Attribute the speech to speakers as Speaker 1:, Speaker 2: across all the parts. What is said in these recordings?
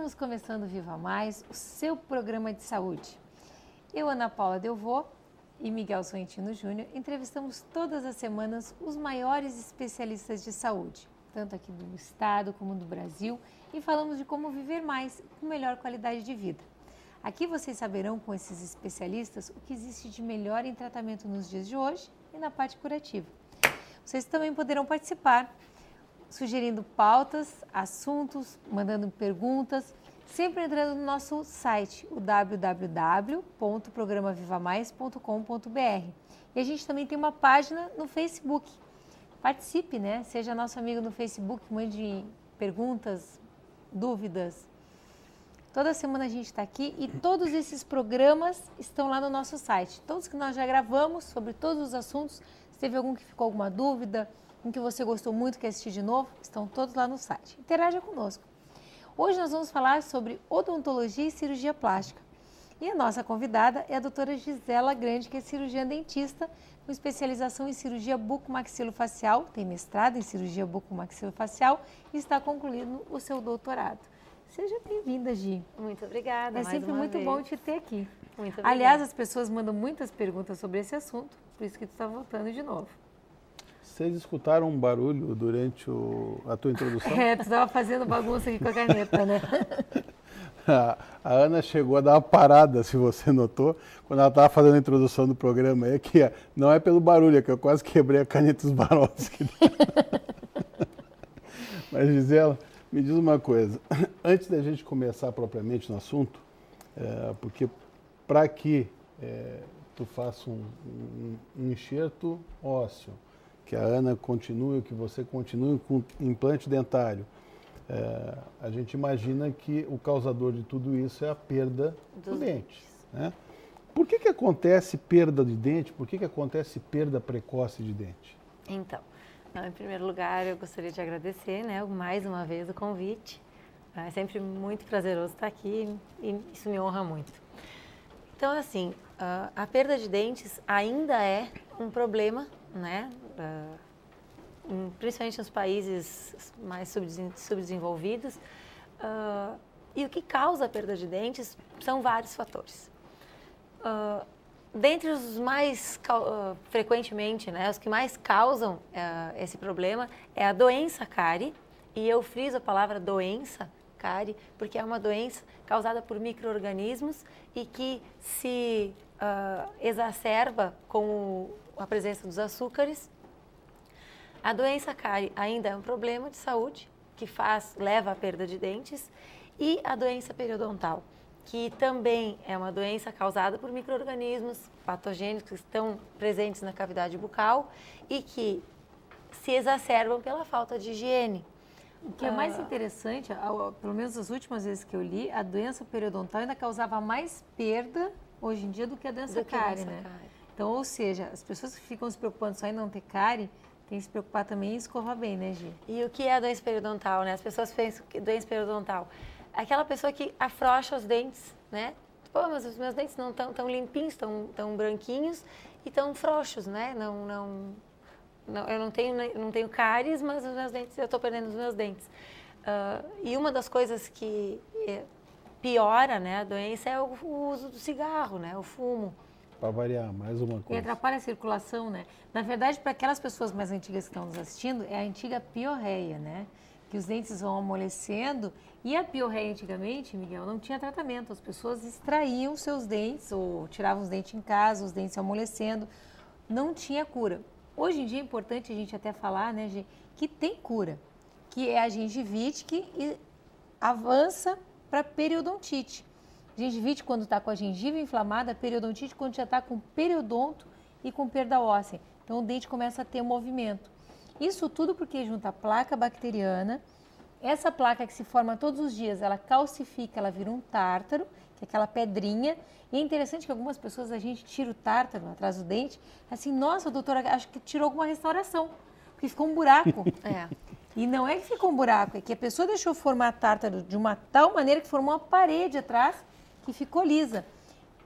Speaker 1: Estamos começando o Viva Mais, o seu programa de saúde. Eu, Ana Paula Delvaux e Miguel Sorrentino Júnior, entrevistamos todas as semanas os maiores especialistas de saúde, tanto aqui do estado como do Brasil, e falamos de como viver mais com melhor qualidade de vida. Aqui vocês saberão com esses especialistas o que existe de melhor em tratamento nos dias de hoje e na parte curativa. Vocês também poderão participar, sugerindo pautas, assuntos, mandando perguntas, sempre entrando no nosso site, o www.programavivamais.com.br. E a gente também tem uma página no Facebook. Participe, né? Seja nosso amigo no Facebook, mande perguntas, dúvidas. Toda semana a gente está aqui e todos esses programas estão lá no nosso site. Todos que nós já gravamos sobre todos os assuntos. Se teve algum que ficou alguma dúvida, um que você gostou muito, quer assistir de novo, estão todos lá no site. Interaja conosco. Hoje nós vamos falar sobre odontologia e cirurgia plástica. E a nossa convidada é a doutora Gisela Grande, que é cirurgiã dentista, com especialização em cirurgia bucomaxilofacial, tem mestrado em cirurgia bucomaxilofacial e está concluindo o seu doutorado. Seja bem-vinda, Gi.
Speaker 2: Muito obrigada.
Speaker 1: É sempre muito bom te ter aqui.
Speaker 2: Muito obrigada.
Speaker 1: Aliás, as pessoas mandam muitas perguntas sobre esse assunto, por isso que tu está voltando de novo.
Speaker 3: Vocês escutaram um barulho durante a tua introdução?
Speaker 1: É, tu estava fazendo bagunça aqui com a caneta, né?
Speaker 3: A Ana chegou a dar uma parada, se você notou, quando ela estava fazendo a introdução do programa. É que não é pelo barulho, é que eu quase quebrei a caneta dos Swarovski. Mas, Gisela, me diz uma coisa. Antes da gente começar propriamente no assunto, porque para que tu faça um enxerto ósseo, que a Ana continue, que você continue com implante dentário, a gente imagina que o causador de tudo isso é a perda do dente. Né? Por que acontece perda de dente? Por que acontece perda precoce de dente?
Speaker 2: Então, em primeiro lugar, eu gostaria de agradecer, né, mais uma vez o convite. É sempre muito prazeroso estar aqui e isso me honra muito. Então, assim, a perda de dentes ainda é um problema, né? Principalmente nos países mais subdesenvolvidos. E o que causa a perda de dentes são vários fatores. Dentre os mais frequentemente, né, os que mais causam esse problema é a doença cárie, e eu friso a palavra doença cárie, porque é uma doença causada por micro-organismos e que se exacerba com a presença dos açúcares. A doença cárie ainda é um problema de saúde que leva à perda de dentes, e a doença periodontal, que também é uma doença causada por micro-organismos patogênicos que estão presentes na cavidade bucal e que se exacerbam pela falta de higiene.
Speaker 1: O que é mais interessante, pelo menos as últimas vezes que eu li, a doença periodontal ainda causava mais perda hoje em dia do que a doença cárie, né? Então, ou seja, as pessoas que ficam se preocupando só em não ter cárie, tem que se preocupar também em escovar bem, né, Gi?
Speaker 2: E o que é a doença periodontal, né? As pessoas pensam que doença periodontal. Aquela pessoa que afrouxa os dentes, né? Pô, mas os meus dentes não estão tão limpinhos, tão branquinhos e tão frouxos, né? Eu não tenho cáries, mas os meus dentes, eu estou perdendo os meus dentes. E uma das coisas que piora, né, a doença é o uso do cigarro, né? O fumo.
Speaker 3: Para variar, mais uma coisa.
Speaker 1: E atrapalha a circulação, né? Na verdade, para aquelas pessoas mais antigas que estão nos assistindo, é a antiga piorreia, né? Que os dentes vão amolecendo. E a piorreia antigamente, Miguel, não tinha tratamento. As pessoas extraíam seus dentes ou tiravam os dentes em casa, os dentes amolecendo. Não tinha cura. Hoje em dia é importante a gente até falar, né, Gi, que tem cura, que é a gengivite, que avança para periodontite. Gengivite quando está com a gengiva inflamada, periodontite quando já está com periodonto e com perda óssea. Então o dente começa a ter movimento. Isso tudo porque junta a placa bacteriana, essa placa que se forma todos os dias, ela calcifica, ela vira um tártaro, que é aquela pedrinha. E é interessante que algumas pessoas, a gente tira o tártaro atrás do dente, assim, nossa, doutora, acho que tirou alguma restauração, porque ficou um buraco. E não é que ficou um buraco, é que a pessoa deixou formar tártaro de uma tal maneira que formou uma parede atrás que ficou lisa.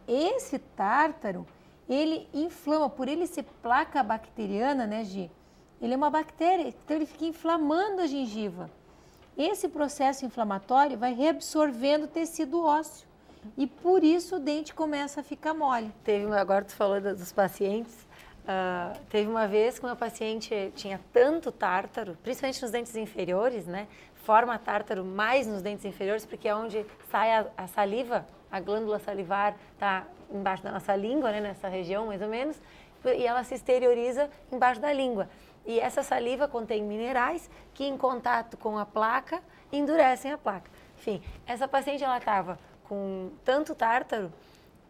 Speaker 1: Esse tártaro, ele inflama, por ele ser placa bacteriana, né, Gi? Ele é uma bactéria, então ele fica inflamando a gengiva. esse processo inflamatório vai reabsorvendo o tecido ósseo. E por isso o dente começa a ficar mole.
Speaker 2: Agora tu falou dos pacientes, teve uma vez que uma paciente tinha tanto tártaro, principalmente nos dentes inferiores, né? Forma tártaro mais nos dentes inferiores, porque é onde sai a saliva, a glândula salivar está embaixo da nossa língua, né? Nessa região mais ou menos, e ela se exterioriza embaixo da língua. E essa saliva contém minerais que em contato com a placa endurecem a placa. Enfim, essa paciente ela estava com tanto tártaro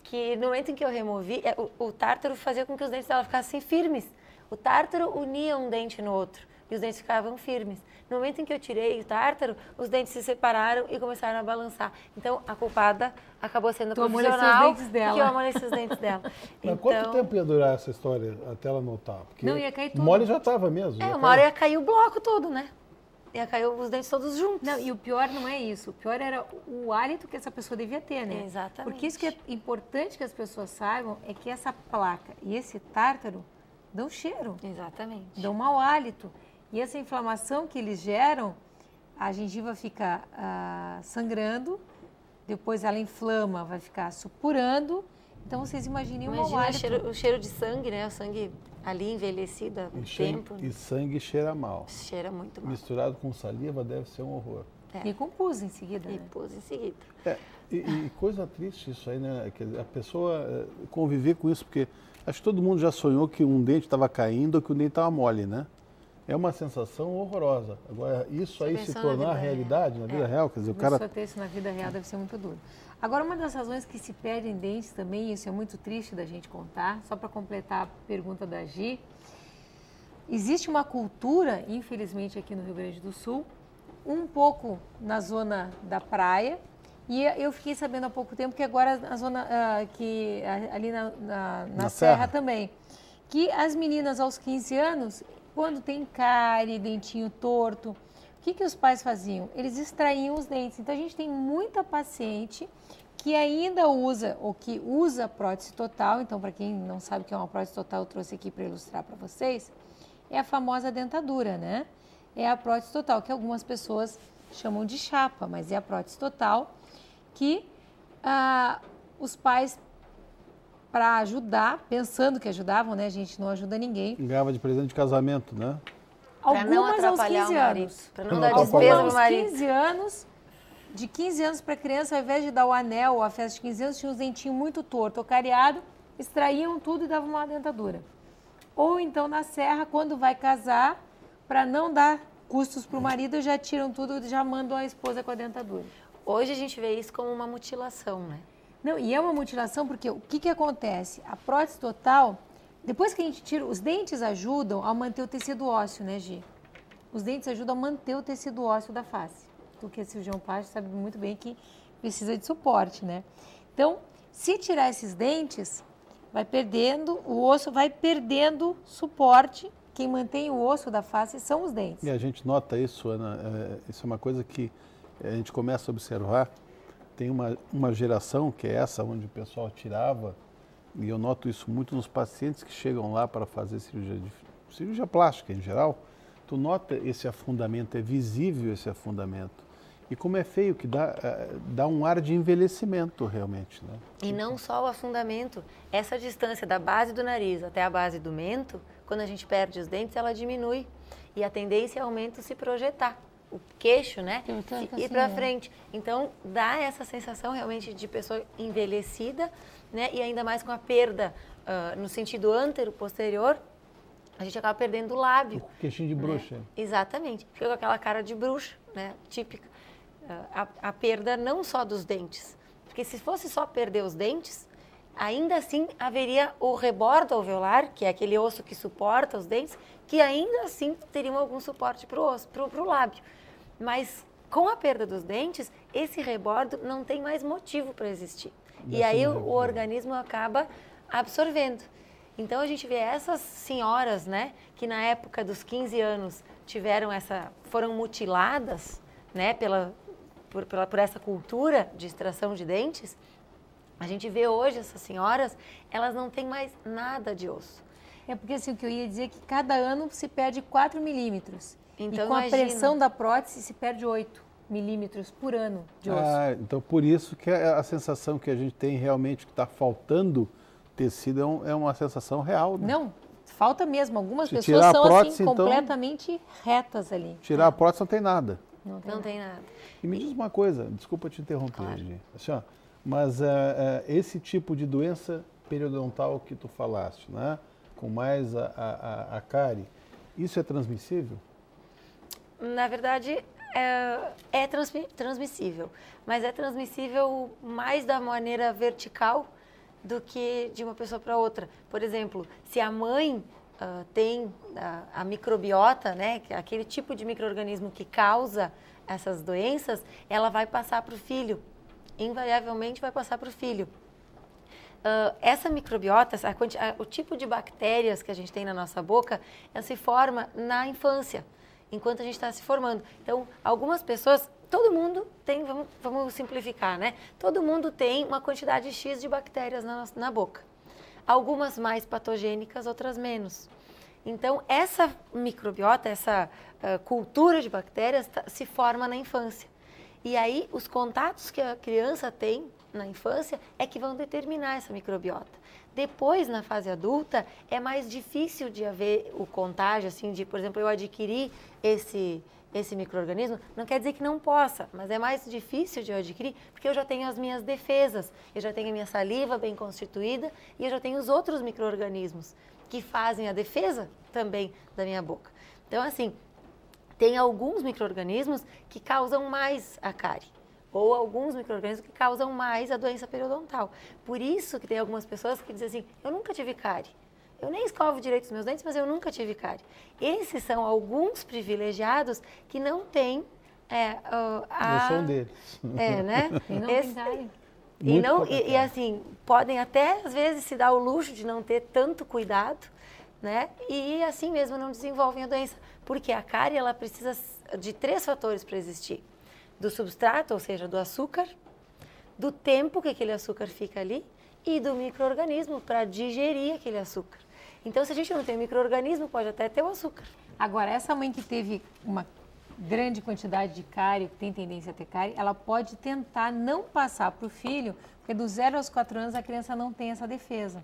Speaker 2: que no momento em que eu removi, o tártaro fazia com que os dentes dela ficassem firmes. O tártaro unia um dente no outro e os dentes ficavam firmes. No momento em que eu tirei o tártaro, os dentes se separaram e começaram a balançar. Então, a culpada acabou sendo a profissional que eu amoleci os dentes dela.
Speaker 3: Mas quanto tempo ia durar essa história até ela notar? Porque
Speaker 1: não, ia cair tudo.
Speaker 3: Mole já estava mesmo.
Speaker 2: Uma hora ia cair o bloco todo, né? Ia cair os dentes todos juntos.
Speaker 1: Não, e o pior não é isso. O pior era o hálito que essa pessoa devia ter, né?
Speaker 2: Exatamente.
Speaker 1: Porque isso que é importante que as pessoas saibam é que essa placa e esse tártaro dão cheiro.
Speaker 2: Exatamente.
Speaker 1: Dão mau hálito. E essa inflamação que eles geram, a gengiva fica sangrando, depois ela inflama, vai ficar supurando. Então, vocês imaginem o mau hálito.
Speaker 2: O cheiro de sangue, né? O sangue ali envelhecido há muito tempo.
Speaker 3: E sangue cheira mal.
Speaker 2: Cheira muito mal.
Speaker 3: Misturado com saliva deve ser um horror.
Speaker 1: E com pus em seguida.
Speaker 2: E pus em seguida.
Speaker 3: E coisa triste isso aí, né? Que a pessoa conviver com isso, porque acho que todo mundo já sonhou que um dente estava caindo ou que o dente estava mole, né? É uma sensação horrorosa. Agora, isso aí se tornar realidade na vida real, quer dizer, o cara...
Speaker 1: Só ter isso na vida real deve ser muito duro. Agora, uma das razões que se perdem dentes também, isso é muito triste da gente contar, só para completar a pergunta da Gi, existe uma cultura, infelizmente aqui no Rio Grande do Sul, um pouco na zona da praia, e eu fiquei sabendo há pouco tempo que agora na zona, ali na Serra também, que as meninas aos 15 anos, quando tem cárie, dentinho torto, o que os pais faziam? Eles extraíam os dentes. Então, a gente tem muita paciente que ainda usa, ou que usa prótese total. Então, para quem não sabe o que é uma prótese total, eu trouxe aqui para ilustrar para vocês. É a famosa dentadura, né? É a prótese total, que algumas pessoas chamam de chapa, mas é a prótese total que os pais, para ajudar, pensando que ajudavam, né? A gente não ajuda ninguém.
Speaker 3: Ganhava de presente de casamento, né?
Speaker 1: Algumas aos 15 anos.
Speaker 2: Para não dar despesa no marido.
Speaker 1: 15 anos, de 15 anos para criança, ao invés de dar o anel ou a festa de 15 anos, tinha os dentinhos muito torto ou cariado, extraíam tudo e davam uma dentadura. Ou então na serra, quando vai casar, para não dar custos para o marido, já tiram tudo e já mandam a esposa com a dentadura.
Speaker 2: Hoje a gente vê isso como uma mutilação, né?
Speaker 1: Não, e é uma mutilação porque o que acontece? A prótese total, depois que a gente tira, os dentes ajudam a manter o tecido ósseo, né, Gi? Os dentes ajudam a manter o tecido ósseo da face. Tu que é cirurgião plástico sabe muito bem que precisa de suporte, né? Então, se tirar esses dentes, vai perdendo, o osso vai perdendo suporte. Quem mantém o osso da face são os dentes.
Speaker 3: E a gente nota isso, Ana, isso é uma coisa que a gente começa a observar. Tem uma geração que é essa, onde o pessoal tirava, e eu noto isso muito nos pacientes que chegam lá para fazer cirurgia plástica em geral. Tu nota esse afundamento, é visível esse afundamento. E como é feio, que dá um ar de envelhecimento realmente, né?
Speaker 2: E não só o afundamento, essa distância da base do nariz até a base do mento, quando a gente perde os dentes, ela diminui. E a tendência é o mento se projetar. O queixo, né, ir para frente. Então, dá essa sensação realmente de pessoa envelhecida, né, e ainda mais com a perda no sentido antero-posterior, a gente acaba perdendo o lábio.
Speaker 3: O queixinho de bruxa.
Speaker 2: Né? Exatamente. Fica com aquela cara de bruxa, né, típica. A perda não só dos dentes, porque se fosse só perder os dentes, ainda assim haveria o rebordo alveolar, que é aquele osso que suporta os dentes, que ainda assim teriam algum suporte para o osso, para o lábio. Mas com a perda dos dentes, esse rebordo não tem mais motivo para existir. E aí o organismo acaba absorvendo. Então a gente vê essas senhoras, né, que na época dos 15 anos foram mutiladas, né, por essa cultura de extração de dentes. A gente vê hoje essas senhoras, elas não têm mais nada de osso.
Speaker 1: É porque assim, o que eu ia dizer é que cada ano se perde 4 milímetros.
Speaker 2: Então,
Speaker 1: e com a
Speaker 2: imagina.
Speaker 1: pressão da prótese se perde 8 milímetros por ano de osso.
Speaker 3: Então por isso que a sensação que a gente tem realmente que está faltando tecido é uma sensação real. Né?
Speaker 1: Não, falta mesmo. Algumas
Speaker 3: Se
Speaker 1: pessoas
Speaker 3: tirar a
Speaker 1: são
Speaker 3: prótese,
Speaker 1: assim,
Speaker 3: então,
Speaker 1: completamente retas ali.
Speaker 3: Tirar a prótese não tem nada.
Speaker 2: Não tem nada.
Speaker 3: E me diz uma coisa, desculpa te interromper,
Speaker 2: Claro.
Speaker 3: Gi. Assim, ó, mas esse tipo de doença periodontal que tu falaste, né? Com mais a cárie, isso é transmissível?
Speaker 2: Na verdade, é transmissível, mas é transmissível mais da maneira vertical do que de uma pessoa para outra. Por exemplo, se a mãe tem a microbiota, né, que é aquele tipo de micro-organismo que causa essas doenças, ela vai passar para o filho, invariavelmente vai passar para o filho. Essa microbiota, o tipo de bactérias que a gente tem na nossa boca, ela se forma na infância, enquanto a gente está se formando. Então, algumas pessoas, todo mundo tem, vamos simplificar, né? Todo mundo tem uma quantidade X de bactérias na boca. Algumas mais patogênicas, outras menos. Então, essa microbiota, essa cultura de bactérias se forma na infância. E aí, os contatos que a criança tem na infância é que vão determinar essa microbiota. Depois, na fase adulta, é mais difícil de haver o contágio, assim, de, por exemplo, eu adquirir esse micro-organismo, não quer dizer que não possa, mas é mais difícil de eu adquirir porque eu já tenho as minhas defesas, eu já tenho a minha saliva bem constituída e eu já tenho os outros micro-organismos que fazem a defesa também da minha boca. Então, assim, tem alguns micro-organismos que causam mais a cárie, ou alguns micro-organismos que causam mais a doença periodontal. Por isso que tem algumas pessoas que dizem assim, eu nunca tive cárie. Eu nem escovo direito os meus dentes, mas eu nunca tive cárie. Esses são alguns privilegiados que não têm
Speaker 3: Eu sou um deles.
Speaker 2: né?
Speaker 1: E não tem cárie.
Speaker 2: E assim, podem até às vezes se dar o luxo de não ter tanto cuidado, né? E assim mesmo não desenvolvem a doença. Porque a cárie, ela precisa de 3 fatores para existir. Do substrato, ou seja, do açúcar, do tempo que aquele açúcar fica ali e do micro-organismo para digerir aquele açúcar. Então, se a gente não tem micro-organismo, pode até ter o açúcar.
Speaker 1: Agora, essa mãe que teve uma grande quantidade de cárie, que tem tendência a ter cárie, ela pode tentar não passar para o filho, porque dos 0 aos 4 anos a criança não tem essa defesa.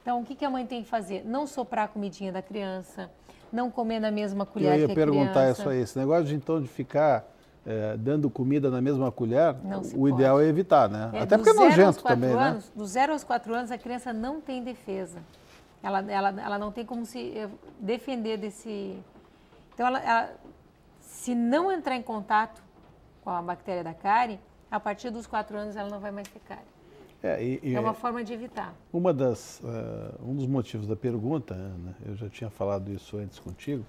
Speaker 1: Então, o que a mãe tem que fazer? Não soprar a comidinha da criança, não comer na mesma colher que a criança.
Speaker 3: Eu ia perguntar isso aí, esse negócio de ficar dando comida na mesma colher, o ideal é evitar, né? Até porque é nojento também, né?
Speaker 1: Dos 0 aos 4 anos a criança não tem defesa. Ela não tem como se defender desse... Então, se não entrar em contato com a bactéria da cárie, a partir dos 4 anos ela não vai mais ter cárie. É uma forma de evitar.
Speaker 3: Um dos motivos da pergunta, Ana, eu já tinha falado isso antes contigo,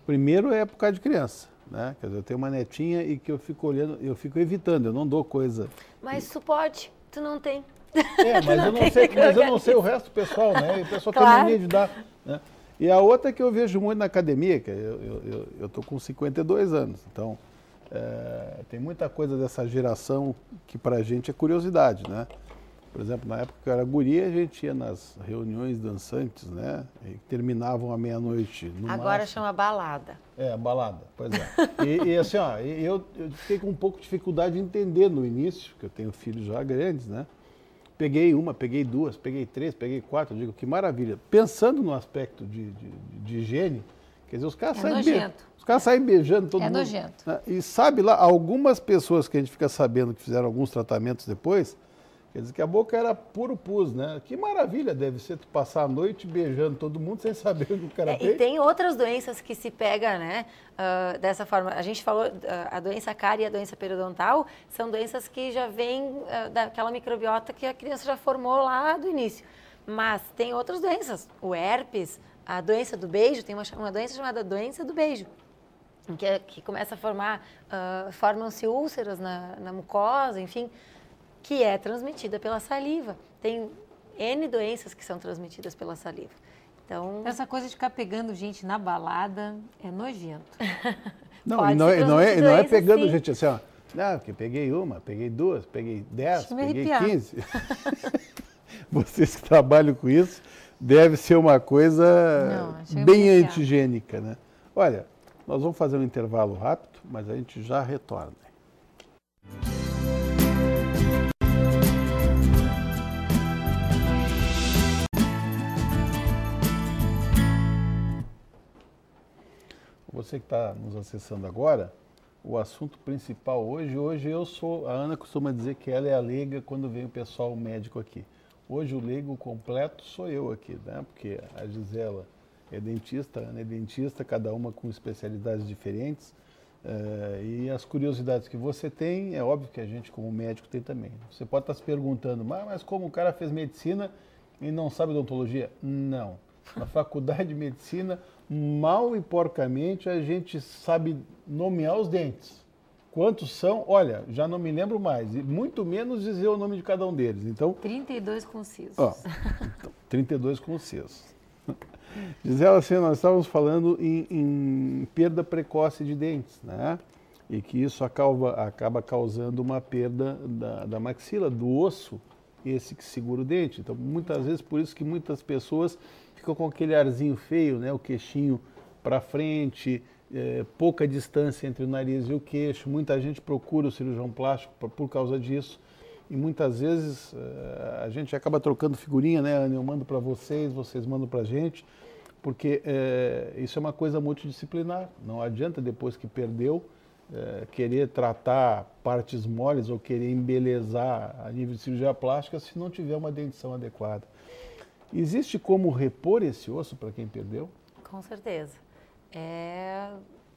Speaker 3: primeiro é por causa de criança, né? Quer dizer, eu tenho uma netinha e que eu fico olhando, eu fico evitando, eu não dou coisa...
Speaker 2: Mas tu pode, tu não tem.
Speaker 3: Mas eu não sei o resto do pessoal, né? E o pessoal tem mania de dar, né? E a outra que eu vejo muito na academia, que eu tô com 52 anos, então tem muita coisa dessa geração que pra gente é curiosidade, né? Por exemplo, na época que eu era guria, a gente ia nas reuniões dançantes, né? E terminavam à meia-noite.
Speaker 2: Agora chama balada.
Speaker 3: Balada, pois é. E assim, ó, eu fiquei com um pouco de dificuldade de entender no início, porque eu tenho filhos já grandes, né? Peguei uma, peguei 2, peguei 3, peguei 4, eu digo, que maravilha. Pensando no aspecto de higiene, quer dizer, os caras saem beijando todo mundo. É
Speaker 1: nojento.
Speaker 3: Né? E sabe lá, algumas pessoas que a gente fica sabendo que fizeram alguns tratamentos depois, quer dizer que a boca era puro pus, né? Que maravilha deve ser tu passar a noite beijando todo mundo sem saber o que o cara tem.
Speaker 2: E tem outras doenças que se pega, né? Dessa forma. A gente falou, a doença cárie e a doença periodontal são doenças que já vêm daquela microbiota que a criança já formou lá do início. Mas tem outras doenças. O herpes, a doença do beijo, tem uma doença chamada doença do beijo. Que começa a formam-se úlceras na mucosa, enfim, que é transmitida pela saliva. Tem N doenças que são transmitidas pela saliva. Então,
Speaker 1: essa coisa de ficar pegando gente na balada é nojento.
Speaker 3: Não, não é pegando sim. Gente assim, ó. Não, porque peguei uma, peguei 2, peguei 10, peguei 15. Vocês que trabalham com isso, deve ser uma coisa bem antigênica, né? Olha, Nós vamos fazer um intervalo rápido, mas a gente já retorna. Você que está nos acessando agora, o assunto principal hoje a Ana costuma dizer que ela é a leiga quando vem o pessoal médico aqui. Hoje o leigo completo sou eu aqui, né? Porque a Gisela é dentista, a Ana é dentista, cada uma com especialidades diferentes. E as curiosidades que você tem, é óbvio que a gente como médico tem também. Você pode estar se perguntando, mas como o cara fez medicina e não sabe odontologia? Não. Na faculdade de medicina, mal e porcamente, a gente sabe nomear os dentes. Quantos são? Olha, já não me lembro mais. E muito menos dizer o nome de cada um deles. Então,
Speaker 1: 32 concisos.
Speaker 3: Então, 32 concisos. Gisela, assim, nós estávamos falando em perda precoce de dentes, né? E que isso acaba causando uma perda da maxila, do osso, esse que segura o dente. Então, muitas vezes, por isso que muitas pessoas ficam com aquele arzinho feio, né? O queixinho para frente, pouca distância entre o nariz e o queixo. Muita gente procura o cirurgião plástico por causa disso. E muitas vezes a gente acaba trocando figurinha, né, Ana? Eu mando para vocês, vocês mandam para a gente, porque isso é uma coisa multidisciplinar. Não adianta, depois que perdeu, querer tratar partes moles ou querer embelezar a nível de cirurgia plástica se não tiver uma dentição adequada. Existe como repor esse osso para quem perdeu?
Speaker 2: Com certeza. É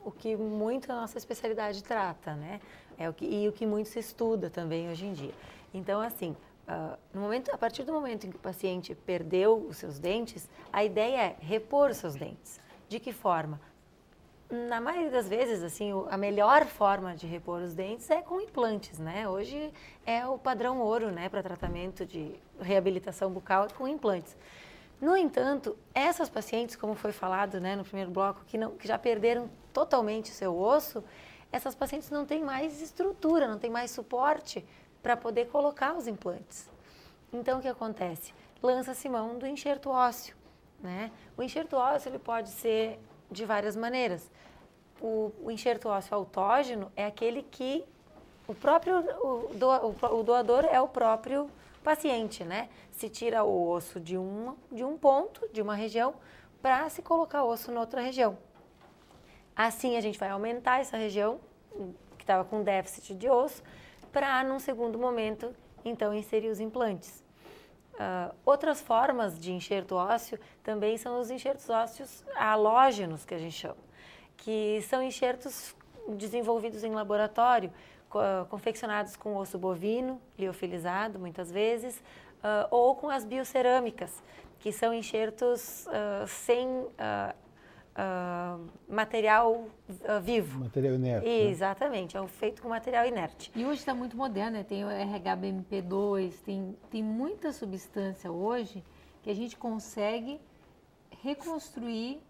Speaker 2: o que muito a nossa especialidade trata, né? E o que muito se estuda também hoje em dia. Então, assim, a partir do momento em que o paciente perdeu os seus dentes, a ideia é repor os seus dentes. De que forma? Na maioria das vezes, assim, a melhor forma de repor os dentes é com implantes, né? Hoje é o padrão ouro, né, para tratamento de reabilitação bucal com implantes. No entanto, essas pacientes, como foi falado, né, no primeiro bloco, que já perderam totalmente o seu osso, essas pacientes não têm mais estrutura, não têm mais suporte para poder colocar os implantes. Então, o que acontece? Lança-se mão do enxerto ósseo, né? O enxerto ósseo ele pode ser de várias maneiras. O enxerto ósseo autógeno é aquele que o doador é o próprio paciente, né? Se tira o osso de um ponto, de uma região, para se colocar osso na outra região. Assim, a gente vai aumentar essa região, que estava com déficit de osso, para, num segundo momento, então, inserir os implantes. Outras formas de enxerto ósseo também são os enxertos ósseos halógenos, que a gente chama, que são enxertos desenvolvidos em laboratório, confeccionados com osso bovino, liofilizado, muitas vezes, ou com as biocerâmicas, que são enxertos sem material vivo.
Speaker 3: Material inerte.
Speaker 2: Exatamente, é feito com material inerte.
Speaker 1: E hoje está muito moderno, né? Tem o RHBMP2, tem muita substância hoje que a gente consegue reconstruir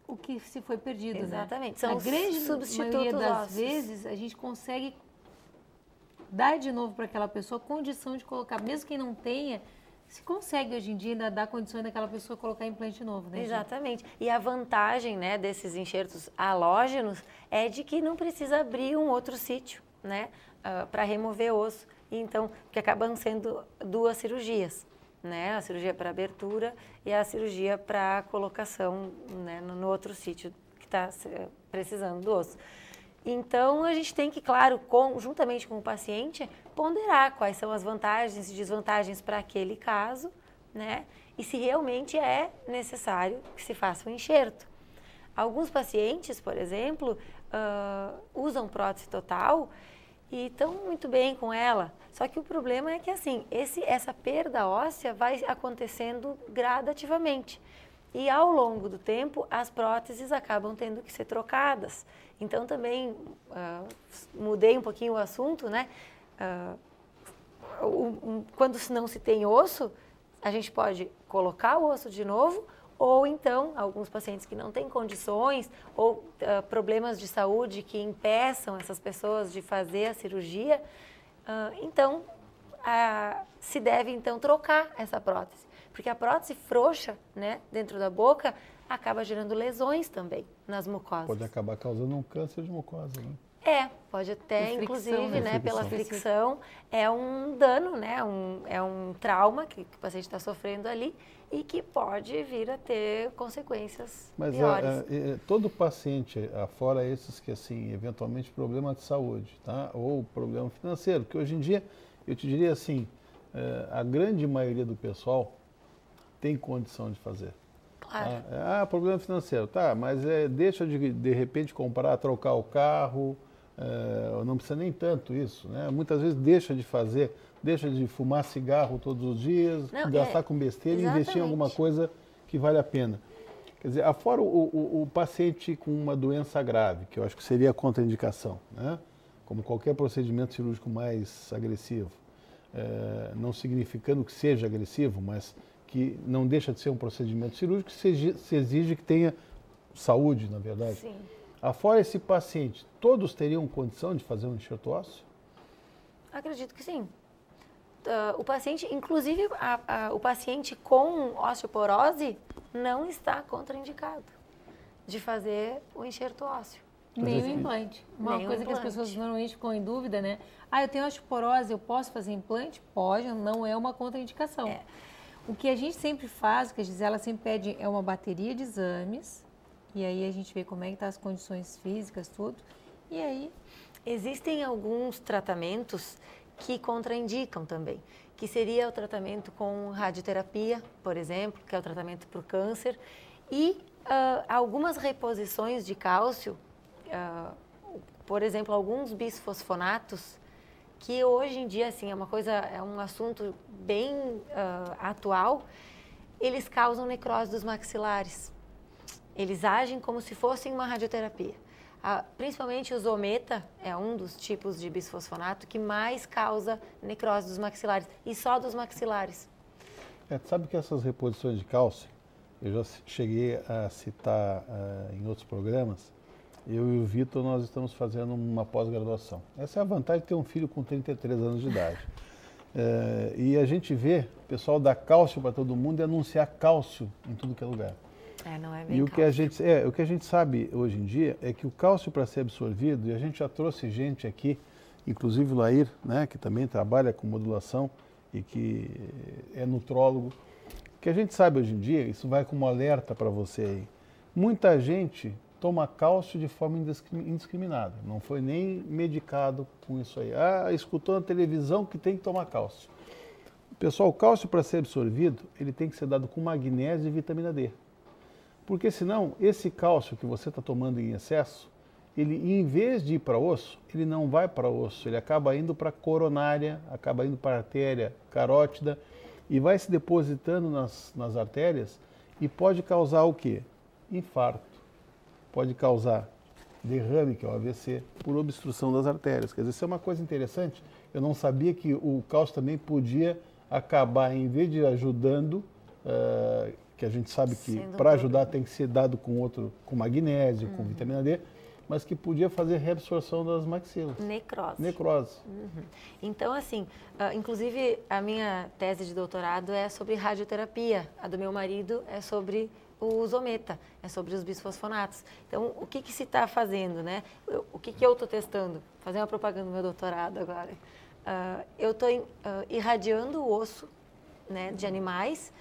Speaker 1: o que se foi perdido,
Speaker 2: Exatamente.
Speaker 1: Né?
Speaker 2: São
Speaker 1: a grande maioria das
Speaker 2: ósseos.
Speaker 1: vezes a gente consegue dar de novo para aquela pessoa condição de colocar, mesmo quem não tenha, se consegue hoje em dia ainda dar condições daquela pessoa colocar implante novo, né?
Speaker 2: Exatamente. E a vantagem, né, desses enxertos halógenos é de que não precisa abrir um outro sítio, né, para remover osso. Então, que acabam sendo duas cirurgias, né, a cirurgia para abertura e a cirurgia para colocação, né, no outro sítio que está precisando do osso. Então, a gente tem que, claro, juntamente com o paciente, ponderar quais são as vantagens e desvantagens para aquele caso, né? E se realmente é necessário que se faça um enxerto. Alguns pacientes, por exemplo, usam prótese total e estão muito bem com ela. Só que o problema é que, assim, essa perda óssea vai acontecendo gradativamente. E ao longo do tempo, as próteses acabam tendo que ser trocadas. Então, também mudei um pouquinho o assunto, né? Quando não se tem osso, a gente pode colocar o osso de novo, ou então, alguns pacientes que não têm condições, ou problemas de saúde que impeçam essas pessoas de fazer a cirurgia, então, se deve, então, trocar essa prótese. Porque a prótese frouxa, né, dentro da boca, acaba gerando lesões também nas mucosas.
Speaker 3: Pode acabar causando um câncer de mucosa, né?
Speaker 2: Pode até,
Speaker 1: Por fricção,
Speaker 2: inclusive,
Speaker 3: né?
Speaker 2: pela fricção, é um dano, né? É um trauma que o paciente está sofrendo ali e que pode vir a ter consequências piores.
Speaker 3: Mas todo paciente, fora esses que, assim, eventualmente problema de saúde, tá? Ou problema financeiro, que hoje em dia, eu te diria assim, a grande maioria do pessoal tem condição de fazer.
Speaker 2: Claro.
Speaker 3: Tá? Problema financeiro, tá, mas deixa de repente comprar, trocar o carro, não precisa nem tanto isso, né? Muitas vezes deixa de fumar cigarro todos os dias, gastar com besteira e investir em alguma coisa que vale a pena. Quer dizer, fora o paciente com uma doença grave, que eu acho que seria a contraindicação, né? Como qualquer procedimento cirúrgico mais agressivo, não significando que seja agressivo, mas que não deixa de ser um procedimento cirúrgico, se exige que tenha saúde, na verdade.
Speaker 2: Sim.
Speaker 3: Afora esse paciente, todos teriam condição de fazer um enxerto ósseo?
Speaker 2: Acredito que sim. O paciente, inclusive o paciente com osteoporose, não está contraindicado de fazer o enxerto ósseo.
Speaker 1: Nem o implante. Uma
Speaker 2: Nem o
Speaker 1: coisa que as
Speaker 2: implante.
Speaker 1: pessoas normalmente ficam em dúvida, né? Eu tenho osteoporose, eu posso fazer implante? Pode, não é uma contraindicação. O que a gente sempre faz, que a Gisela sempre pede, é uma bateria de exames. E aí a gente vê como é que tá as condições físicas, tudo. E aí...
Speaker 2: Existem alguns tratamentos que contraindicam também, que seria o tratamento com radioterapia, por exemplo, que é o tratamento para o câncer, e algumas reposições de cálcio, por exemplo, alguns bisfosfonatos, que hoje em dia, assim, é um assunto bem atual, eles causam necrose dos maxilares. Eles agem como se fossem uma radioterapia. Principalmente o zometa é um dos tipos de bisfosfonato que mais causa necrose dos maxilares, e só dos maxilares.
Speaker 3: Sabe que essas reposições de cálcio, eu já cheguei a citar em outros programas, eu e o Vitor, nós estamos fazendo uma pós-graduação. Essa é a vantagem de ter um filho com 33 anos de idade. E a gente vê o pessoal dar cálcio para todo mundo e anunciar cálcio em tudo que é lugar.
Speaker 2: Não é bem
Speaker 3: E o que a gente sabe hoje em dia é que o cálcio, para ser absorvido, e a gente já trouxe gente aqui, inclusive o Lair, né, que também trabalha com modulação e que é nutrólogo, que a gente sabe hoje em dia, isso vai como alerta para você aí, muita gente toma cálcio de forma indiscriminada, não foi nem medicado com isso aí. Escutou na televisão que tem que tomar cálcio. Pessoal, o cálcio, para ser absorvido, ele tem que ser dado com magnésio e vitamina D. Porque senão, esse cálcio que você está tomando em excesso, ele, em vez de ir para osso, ele não vai para osso, ele acaba indo para a coronária, acaba indo para a artéria carótida e vai se depositando nas artérias e pode causar o quê? Infarto. Pode causar derrame, que é o AVC, por obstrução das artérias. Quer dizer, isso é uma coisa interessante. Eu não sabia que o cálcio também podia acabar, em vez de ajudando, que a gente sabe que para ajudar tem que ser dado com magnésio, com vitamina D, mas que podia fazer reabsorção das maxilas. Necrose.
Speaker 2: Então, assim, inclusive a minha tese de doutorado é sobre radioterapia, a do meu marido é sobre o zometa, é sobre os bisfosfonatos. Então, o que se está fazendo, né? O que eu estou testando? Fazer uma propaganda do meu doutorado agora. Eu estou irradiando o osso, né, de animais,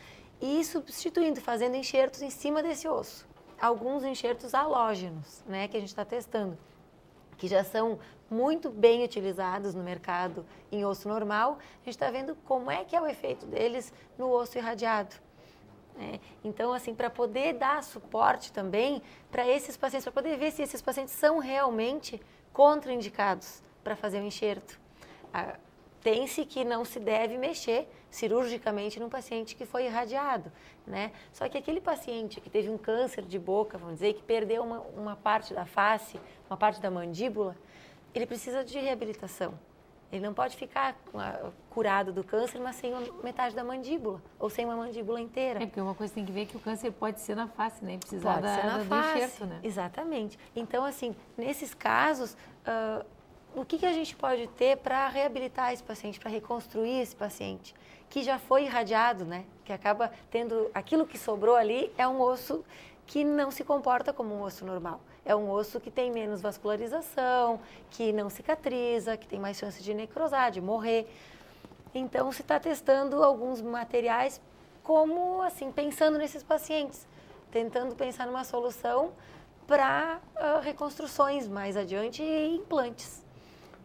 Speaker 2: e substituindo, fazendo enxertos em cima desse osso. Alguns enxertos halógenos, né, que a gente está testando, que já são muito bem utilizados no mercado em osso normal. A gente está vendo como é que é o efeito deles no osso irradiado. Então, assim, para poder dar suporte também para esses pacientes, para poder ver se esses pacientes são realmente contraindicados para fazer o enxerto. Tem-se que não se deve mexer cirurgicamente num paciente que foi irradiado, né? Só que aquele paciente que teve um câncer de boca, vamos dizer, que perdeu uma parte da face, uma parte da mandíbula, ele precisa de reabilitação. Ele não pode ficar curado do câncer, mas sem metade da mandíbula, ou sem uma mandíbula inteira.
Speaker 1: Porque uma coisa que tem que ver é que o câncer pode ser na face, né?
Speaker 2: Precisar
Speaker 1: do enxerto, né?
Speaker 2: Exatamente. Então, assim, nesses casos, o que a gente pode ter para reabilitar esse paciente, para reconstruir esse paciente, que já foi irradiado, né? Que acaba tendo, aquilo que sobrou ali é um osso que não se comporta como um osso normal. É um osso que tem menos vascularização, que não cicatriza, que tem mais chance de necrosar, de morrer. Então, se está testando alguns materiais como, assim, pensando nesses pacientes, tentando pensar numa solução para reconstruções mais adiante e implantes.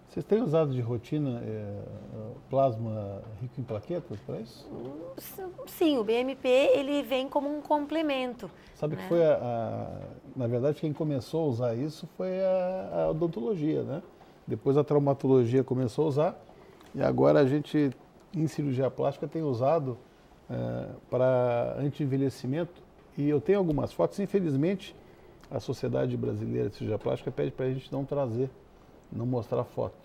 Speaker 3: Vocês têm usado de rotina plasma rico em plaquetas para isso?
Speaker 2: Sim, o BMP ele vem como um complemento.
Speaker 3: Sabe
Speaker 2: né?
Speaker 3: que foi na verdade, quem começou a usar isso foi a odontologia, né? Depois a traumatologia começou a usar e agora a gente, em cirurgia plástica, tem usado para anti-envelhecimento. E eu tenho algumas fotos, infelizmente, a Sociedade Brasileira de Cirurgia Plástica pede para a gente não trazer, não mostrar foto.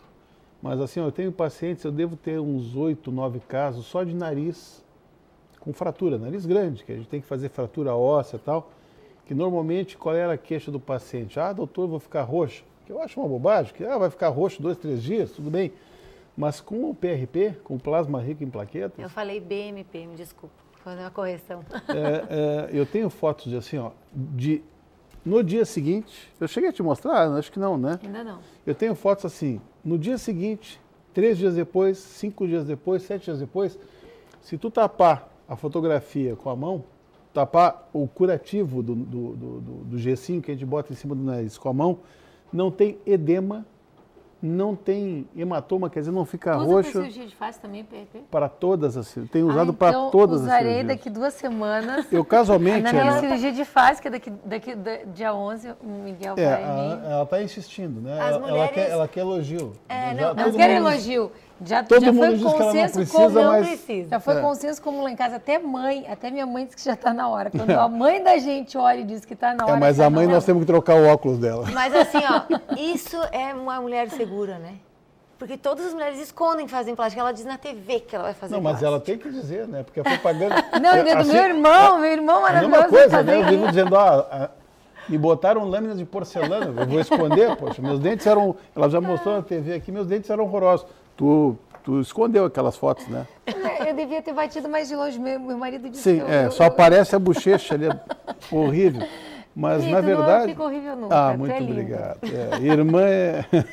Speaker 3: Mas assim, eu tenho pacientes, eu devo ter uns 8, 9 casos só de nariz com fratura, nariz grande, que a gente tem que fazer fratura óssea e tal, que normalmente qual era a queixa do paciente? Ah, doutor, vou ficar roxo. Que eu acho uma bobagem, que vai ficar roxo 2, 3 dias, tudo bem. Mas com o PRP, com o plasma rico em plaquetas...
Speaker 2: Eu falei BMP, me desculpa, vou fazer uma correção.
Speaker 3: Eu tenho fotos de assim, ó, no dia seguinte, eu cheguei a te mostrar? Acho que não, né?
Speaker 1: Ainda não.
Speaker 3: Eu tenho fotos assim, no dia seguinte, 3 dias depois, 5 dias depois, 7 dias depois, se tu tapar a fotografia com a mão, tapar o curativo do gessinho que a gente bota em cima do nariz com a mão, não tem edema, não tem hematoma, quer dizer, não fica roxo.
Speaker 1: Usa para cirurgia de face também, PRP?
Speaker 3: Para todas as cirurgias. Tenho usado para todas as cirurgias.
Speaker 1: Usarei daqui 2 semanas.
Speaker 3: Eu casualmente...
Speaker 1: Na minha cirurgia de face, que é daqui dia 11, o Miguel vai vir.
Speaker 3: Ela está insistindo, né?
Speaker 2: As mulheres...
Speaker 3: ela quer elogio.
Speaker 1: Não quero elogio. Já
Speaker 3: todo
Speaker 1: foi
Speaker 3: mundo diz
Speaker 1: consenso
Speaker 3: que ela não
Speaker 1: como
Speaker 3: precisa,
Speaker 1: já foi consenso como lá em casa. Até minha mãe disse que já está na hora. Quando a mãe da gente olha e diz que está na hora.
Speaker 3: Mas a mãe nós temos que trocar o óculos dela.
Speaker 2: Mas assim, ó, isso é uma mulher segura, né? Porque todas as mulheres escondem que fazem plástica. Ela diz na TV que ela vai fazer plástica.
Speaker 3: Não, mas ela tem que dizer, né? Porque a propaganda...
Speaker 1: Não, do meu irmão maravilhoso.
Speaker 3: É uma coisa, né? Eu vivo dizendo, me botaram lâminas de porcelana, eu vou esconder, poxa, meus dentes eram... Ela já mostrou na TV aqui, meus dentes eram horrorosos. Tu escondeu aquelas fotos, né?
Speaker 1: Eu devia ter batido mais de longe. Meu marido disse
Speaker 3: Sim, só aparece a bochecha ali, horrível. Mas, na verdade...
Speaker 1: Não fica horrível nunca.
Speaker 3: Muito obrigado. Irmã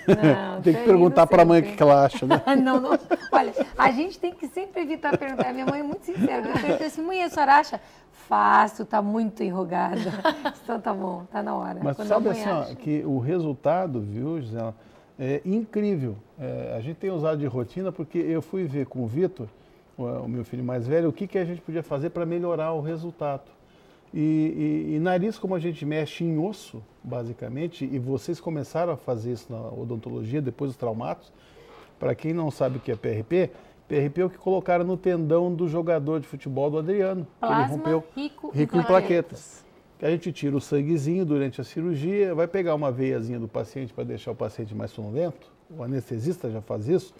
Speaker 1: Não,
Speaker 3: tem que perguntar para a mãe o que ela acha, né?
Speaker 1: Não. Olha, a gente tem que sempre evitar perguntar. Minha mãe é muito sincera. Eu perguntei assim, mãe, a senhora acha? Fácil, tá muito enrugada. Então tá bom, tá na hora.
Speaker 3: Mas sabe assim, que o resultado, viu, Gisela, é incrível. A gente tem usado de rotina porque eu fui ver com o Vitor, o meu filho mais velho, o que a gente podia fazer para melhorar o resultado. E nariz, como a gente mexe em osso, basicamente, e vocês começaram a fazer isso na odontologia, depois dos traumatos, para quem não sabe o que é PRP, PRP é o que colocaram no tendão do jogador de futebol do Adriano,
Speaker 1: plasma
Speaker 3: que ele rompeu rico em plaquetas. Que a gente tira o sanguezinho durante a cirurgia, vai pegar uma veiazinha do paciente para deixar o paciente mais sonolento, o anestesista já faz isso,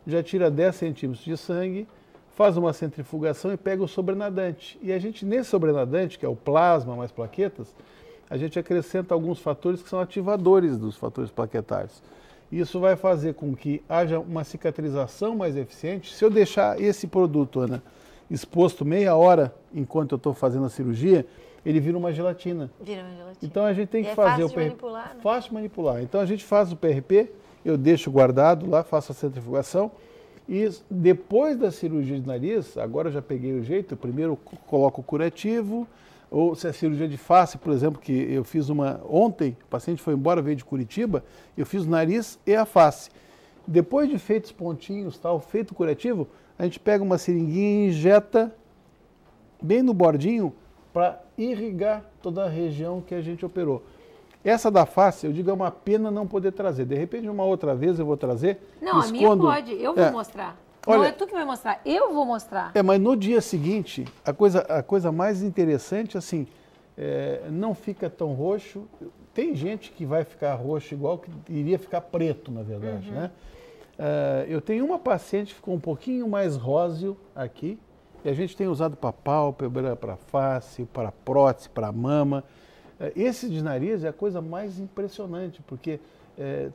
Speaker 3: já tira 10 centímetros de sangue, faz uma centrifugação e pega o sobrenadante. E a gente, nesse sobrenadante, que é o plasma mais plaquetas, a gente acrescenta alguns fatores que são ativadores dos fatores plaquetários. Isso vai fazer com que haja uma cicatrização mais eficiente. Se eu deixar esse produto, Ana, exposto meia hora enquanto eu estou fazendo a cirurgia, ele vira uma gelatina.
Speaker 2: Vira uma gelatina.
Speaker 3: Então a gente tem que fazer o PRP.
Speaker 2: Manipular, né?
Speaker 3: Fácil de manipular. Então a gente faz o PRP, eu deixo guardado lá, faço a centrifugação. E depois da cirurgia de nariz, agora eu já peguei o jeito, eu primeiro coloco o curativo, ou se é cirurgia de face, por exemplo, que eu fiz uma ontem, o paciente foi embora, veio de Curitiba, eu fiz o nariz e a face. Depois de feitos pontinhos, tal, feito o curativo, a gente pega uma seringuinha e injeta bem no bordinho para irrigar toda a região que a gente operou. Essa da face, eu digo, é uma pena não poder trazer. De repente, uma outra vez eu vou trazer.
Speaker 1: Não, a minha pode, eu vou mostrar.
Speaker 3: Olha,
Speaker 1: não é tu que vai mostrar, eu vou mostrar.
Speaker 3: Mas no dia seguinte, a coisa mais interessante, assim, não fica tão roxo. Tem gente que vai ficar roxo igual que iria ficar preto, na verdade, né? Eu tenho uma paciente que ficou um pouquinho mais róseo aqui, e a gente tem usado para pálpebra, para face, para prótese, para mama. Esse de nariz é a coisa mais impressionante, porque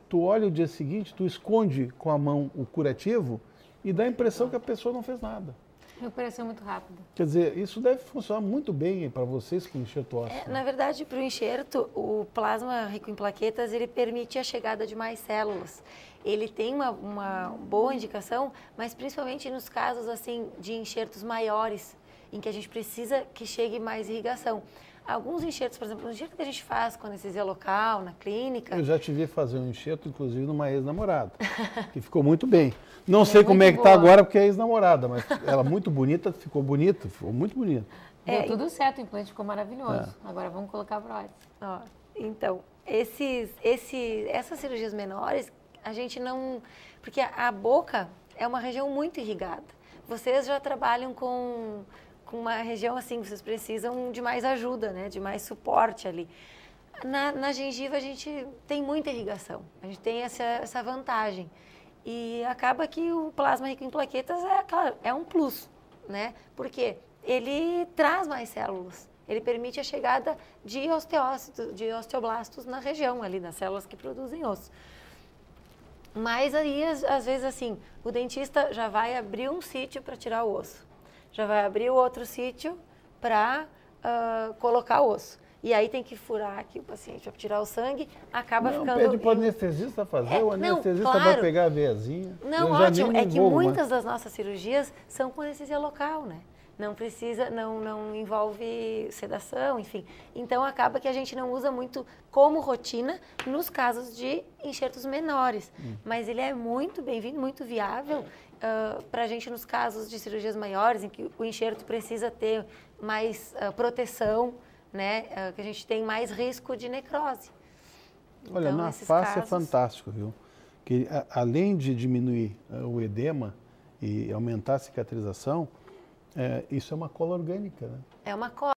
Speaker 3: tu olha o dia seguinte, tu esconde com a mão o curativo e dá a impressão que a pessoa não fez nada.
Speaker 1: Recuperação muito rápida.
Speaker 3: Quer dizer, isso deve funcionar muito bem para vocês com enxerto ósseo.
Speaker 2: Na verdade, para o enxerto, o plasma rico em plaquetas, ele permite a chegada de mais células. Ele tem uma boa indicação, mas principalmente nos casos assim de enxertos maiores, em que a gente precisa que chegue mais irrigação. Alguns enxertos, por exemplo, o enxerto que a gente faz com anestesia local, na clínica...
Speaker 3: Eu já te vi fazer um enxerto, inclusive, numa ex-namorada, que ficou muito bem. Não sei como é que está agora, porque é ex-namorada, mas ela muito bonita, ficou muito bonita.
Speaker 1: Deu tudo certo, o implante ficou maravilhoso. Agora vamos colocar a prótese.
Speaker 2: Então, essas cirurgias menores, a gente não... Porque a boca é uma região muito irrigada. Vocês já trabalham com uma região assim, vocês precisam de mais ajuda, né? De mais suporte ali. Na gengiva a gente tem muita irrigação, a gente tem essa vantagem. E acaba que o plasma rico em plaquetas é um plus, né? Porque ele traz mais células, ele permite a chegada de osteoblastos na região ali, nas células que produzem osso. Mas aí, às vezes assim, o dentista já vai abrir um sítio para tirar o osso. Já vai abrir o outro sítio para colocar osso. E aí tem que furar aqui o paciente para tirar o sangue, acaba ficando...
Speaker 3: Pede para o anestesista fazer, o anestesista
Speaker 2: claro.
Speaker 3: vai pegar a veiazinha.
Speaker 2: Não, ótimo, é que muitas das nossas cirurgias são com anestesia local, né? Não precisa, não envolve sedação, enfim. Então acaba que a gente não usa muito como rotina nos casos de enxertos menores. Mas ele é muito bem-vindo, muito viável para a gente nos casos de cirurgias maiores, em que o enxerto precisa ter mais proteção, né? Que a gente tem mais risco de necrose.
Speaker 3: Olha,
Speaker 2: Então,
Speaker 3: na face é fantástico, viu? Que além de diminuir o edema e aumentar a cicatrização, isso é uma cola orgânica, né?
Speaker 2: É uma cola.